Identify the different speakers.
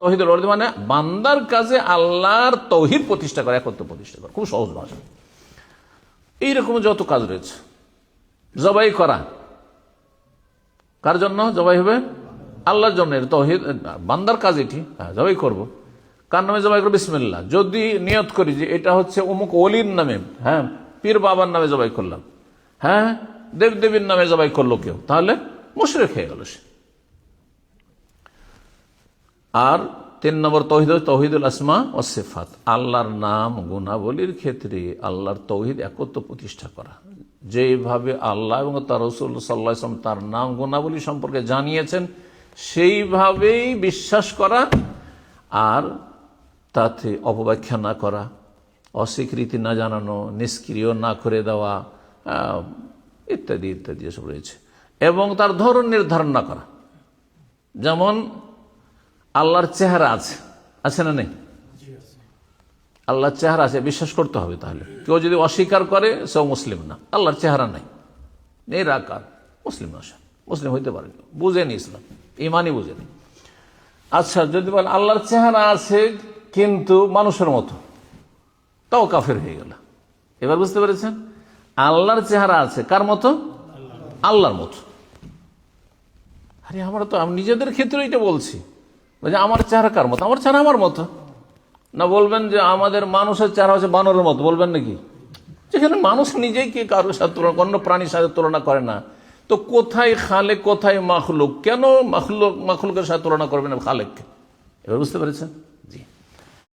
Speaker 1: তৌহিদুল উলূহিয়্যা মানে বান্দার কাজে আল্লাহর তৌহিদ প্রতিষ্ঠা করা, একত্র প্রতিষ্ঠা করা। খুব সহজ ভাষা। এইরকম যত কাজ রয়েছে, জবাই করা কার জন্য জবাই হবে? আল্লাহর জন্য। তৌহিদ বান্দার কাজ এটি। হ্যাঁ, জবাই করবো। কার নামে জবাই করবো? বিসমিল্লাহ। যদি নিয়ত করি যে এটা হচ্ছে অমুক ওলির নামে, হ্যাঁ, পীর বাবার নামে জবাই করলাম, হ্যাঁ, দেবদেবীর নামে জবাই করলো কেউ, তাহলে মুশরিক হয়ে গেল সে। আর 3 নম্বর তৌহিদ, তৌহিদুল আসমা ও সিফাত, আল্লাহর নাম গুণাবলীর ক্ষেত্রে আল্লাহর তৌহিদ একত্র প্রতিষ্ঠা করা। যেভাবে আল্লাহ এবং তার রাসূল সাল্লাল্লাহু আলাইহি ওয়াসাল্লাম তার নাম গুণাবলী সম্পর্কে জানিয়েছেন সেইভাবেই বিশ্বাস করা, আর তাতে অপব্যাখ্যা না করা, অস্বীকৃতি না জানানো, নিষ্ক্রিয় না করে দেওয়া, ইত্যাদি ইত্যাদি এসব রয়েছে। এবং তার ধরন নির্ধারণ না করা। যেমন আল্লাহর চেহারা আছে, আছে না নেই? আল্লাহর চেহারা আছে, বিশ্বাস করতে হবে। তাহলে কেউ যদি অস্বীকার করে সেও মুসলিম না। আল্লাহর চেহারা নাই, নিরাকার, মুসলিম না, মুসলিম হইতে পারে, বুঝেনি ইসলাম, ইমানই বুঝেনি। আচ্ছা, যদি বলেন আল্লাহর চেহারা আছে কিন্তু মানুষের মতো, তাও কাফের হয়ে গেল। এবার বুঝতে পেরেছেন? আল্লাহর চেহারা আছে কার মতো? আল্লাহর মতো। আরে আমরা তো নিজেদের ক্ষেত্রে এটা বলছি যে আমার চেহারা কার মতো? আমার চেহারা আমার মতো না। বলবেন যে আমাদের মানুষের চেহারা হচ্ছে বানরের মতো, বলবেন নাকি? যেখানে মানুষ নিজেই কি কারোর সাথে তুলনা, অন্য প্রাণীর সাথে তুলনা করে না, তো কোথায় খালেক কোথায় মাখলুক? কেন মাখলুকের সাথে তুলনা করবেন খালেককে? এবার বুঝতে পেরেছেন? জি।